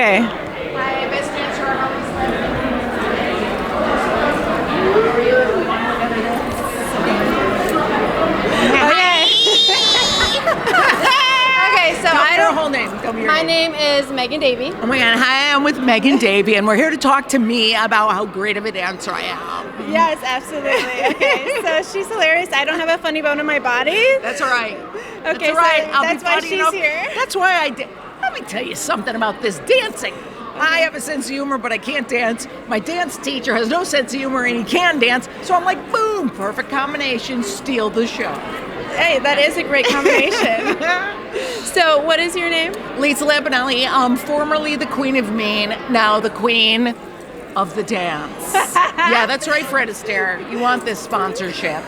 Okay. My best dancer are always Okay, so Tell me your whole name. Tell me your my name is Megan Davey. Oh my God, hi, I'm with Megan Davey, and we're here to talk to me about how great of a dancer I am. Yes, absolutely. Okay, so she's hilarious. I don't have a funny bone in my body. That's all right. Okay, That's all right. so I'll that's be why funny she's enough. here. That's why let me tell you something about this dancing. I have a sense of humor, but I can't dance. My dance teacher has no sense of humor, and he can dance. So I'm like, boom, perfect combination, steal the show. Hey, that is a great combination. So, what is your name? Lisa Lampanelli, formerly the Queen of Mean, now the Queen of the Dance. Yeah, that's right, Fred Astaire. You want this sponsorship.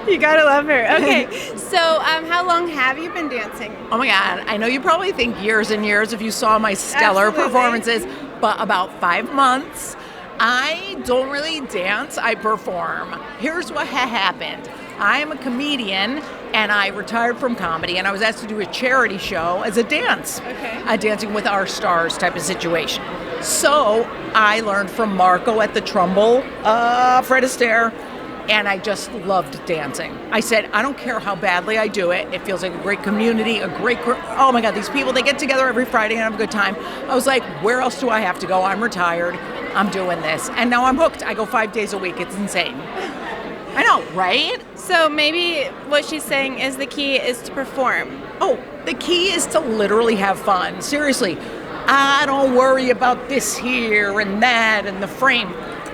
You gotta love her. Okay, so how long have you been dancing? Oh my God, I know you probably think years and years if you saw my stellar Absolutely. performances, but about 5 months. I don't really dance, I perform. Here's what happened. I am a comedian, and I retired from comedy, and I was asked to do a charity show as a dance. Okay. A Dancing with Our Stars type of situation. So I learned from Marco at the Trumbull, Fred Astaire, and I just loved dancing. I said, I don't care how badly I do it. It feels like a great community, oh my God, these people, they get together every Friday and have a good time. I was like, where else do I have to go? I'm retired. I'm doing this. And now I'm hooked. I go 5 days a week. It's insane. I know, right? So maybe what she's saying is the key is to perform. Oh, the key is to literally have fun. Seriously, I don't worry about this here and that and the frame.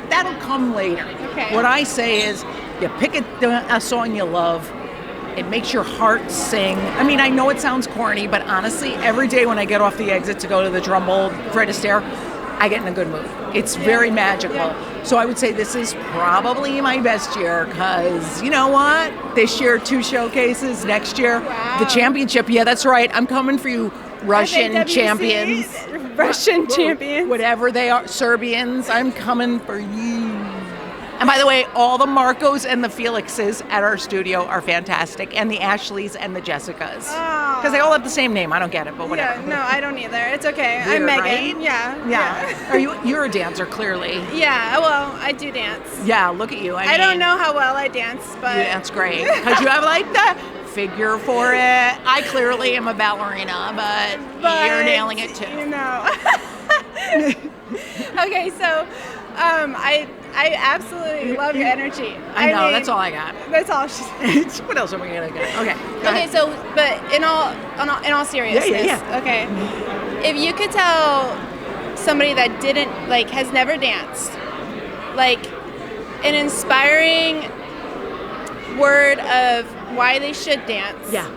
That'll come later. Okay. What I say is, you pick a song you love. It makes your heart sing. I mean, I know it sounds corny, but honestly, every day when I get off the exit to go to the Trumbull, Fred Astaire, I get in a good mood. It's very magical. Yeah. So I would say this is probably my best year because, you know what? This year, 2 showcases. Next year, the championship. Yeah, that's right. I'm coming for you, Russian FAWC, champions. Russian champions. Whatever they are, Serbians, I'm coming for you. And by the way, all the Marcos and the Felixes at our studio are fantastic, and the Ashleys and the Jessicas. Because they all have the same name. I don't get it, but whatever. Yeah, no, I don't either. It's okay. Weird, I'm Megan. right? Yeah. You're a dancer, clearly. Yeah, well, I do dance. Yeah, look at you. I don't know how well I dance, but... You dance great. Because you have like the figure for it. I clearly am a ballerina, but you're nailing it too. You know. Okay, so I absolutely love your energy. I know, mean, that's all I got. That's all she said. What else am I gonna get? Okay. go Okay, ahead. so but in all seriousness, Yeah. okay. If you could tell somebody that didn't has never danced, like an inspiring word of why they should dance. Yeah.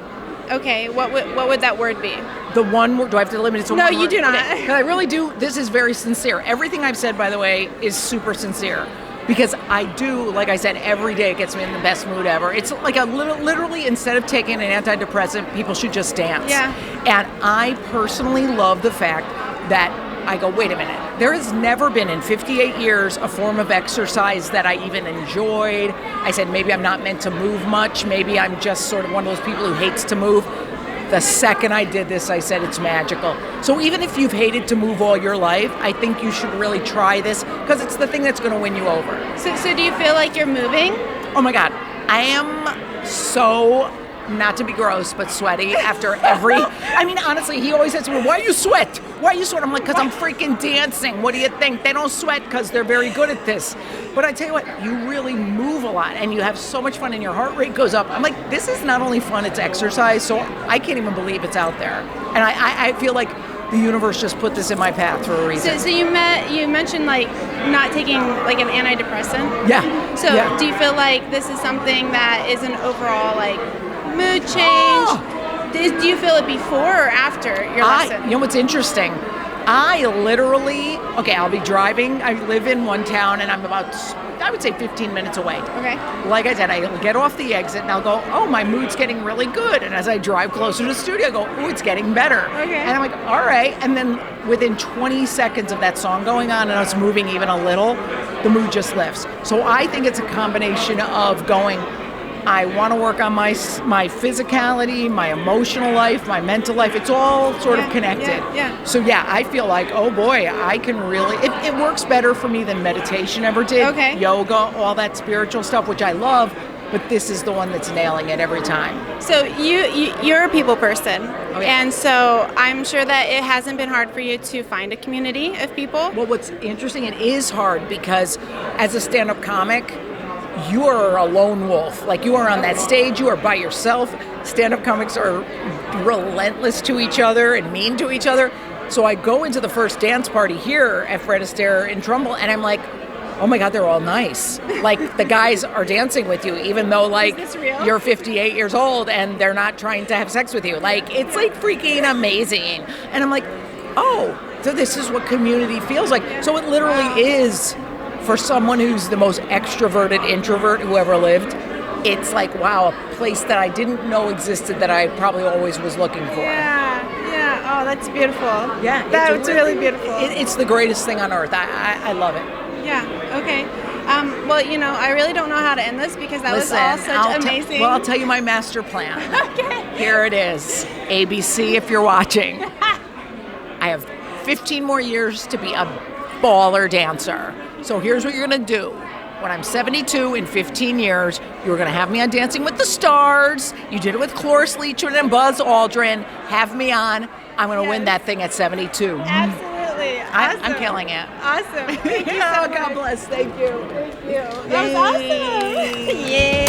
Okay, what would that word be? The one word, do I have to limit it to No, one you word? do not. Okay. 'Cause I really do. This is very sincere. Everything I've said, by the way, is super sincere. Because I do, like I said, every day it gets me in the best mood ever. It's like literally, instead of taking an antidepressant, people should just dance. Yeah. And I personally love the fact that I go, wait a minute, there has never been in 58 years a form of exercise that I even enjoyed. I said, maybe I'm not meant to move much. Maybe I'm just sort of one of those people who hates to move. The second I did this, I said it's magical. So even if you've hated to move all your life, I think you should really try this because it's the thing that's going to win you over. So do you feel like you're moving? Oh my God, I am so, not to be gross, but sweaty after every, I mean, honestly, he always says to me, why you sweat? Why you sweat? I'm like, because I'm freaking dancing. What do you think? They don't sweat because they're very good at this. But I tell you what, you really move a lot and you have so much fun and your heart rate goes up. I'm like, this is not only fun, it's exercise. So I can't even believe it's out there. And I feel like the universe just put this in my path for a reason. So you mentioned not taking an antidepressant. Yeah. So yeah. do you feel like this is something that is an overall mood change? Oh. Do you feel it before or after your lesson? You know what's interesting? I literally, I'll be driving. I live in one town and I'm about, I would say 15 minutes away. Okay. Like I said, I'll get off the exit and I'll go, oh, my mood's getting really good. And as I drive closer to the studio, I go, oh, it's getting better. Okay. And I'm like, all right. And then within 20 seconds of that song going on and us moving even a little, the mood just lifts. So I think it's a combination of going, I want to work on my physicality, my emotional life, my mental life. It's all sort of connected. Yeah. So yeah, I feel like, oh boy, I can really, it works better for me than meditation ever did. Okay. Yoga, all that spiritual stuff, which I love, but this is the one that's nailing it every time. So you're a people person, yeah. and so I'm sure that it hasn't been hard for you to find a community of people. Well, what's interesting, it is hard because as a stand-up comic, you are a lone wolf. Like, you are on that stage, you are by yourself. Stand-up comics are relentless to each other and mean to each other. So I go into the first dance party here at Fred Astaire in Trumbull, and I'm like, oh my God, they're all nice. Like, the guys are dancing with you, even though, like, Is this real? you're 58 years old and they're not trying to have sex with you. Like, it's like freaking amazing. And I'm like, oh, so this is what community feels like. So it literally is, for someone who's the most extroverted introvert who ever lived, it's like, wow, a place that I didn't know existed that I probably always was looking for. Yeah. Oh, that's beautiful. Yeah. That's really beautiful. It's the greatest thing on earth. I love it. Yeah, okay. Well, I really don't know how to end this because that was all such amazing. Well, I'll tell you my master plan. Okay. Here it is. ABC, if you're watching. I have 15 more years to be a baller dancer. So here's what you're going to do. When I'm 72 in 15 years, you're going to have me on Dancing with the Stars. You did it with Cloris Leachman and Buzz Aldrin. Have me on. I'm going to win that thing at 72. Absolutely. Awesome. I'm killing it. Awesome. Thank you so much. God bless. Thank you. Thank you. That was awesome. Yay.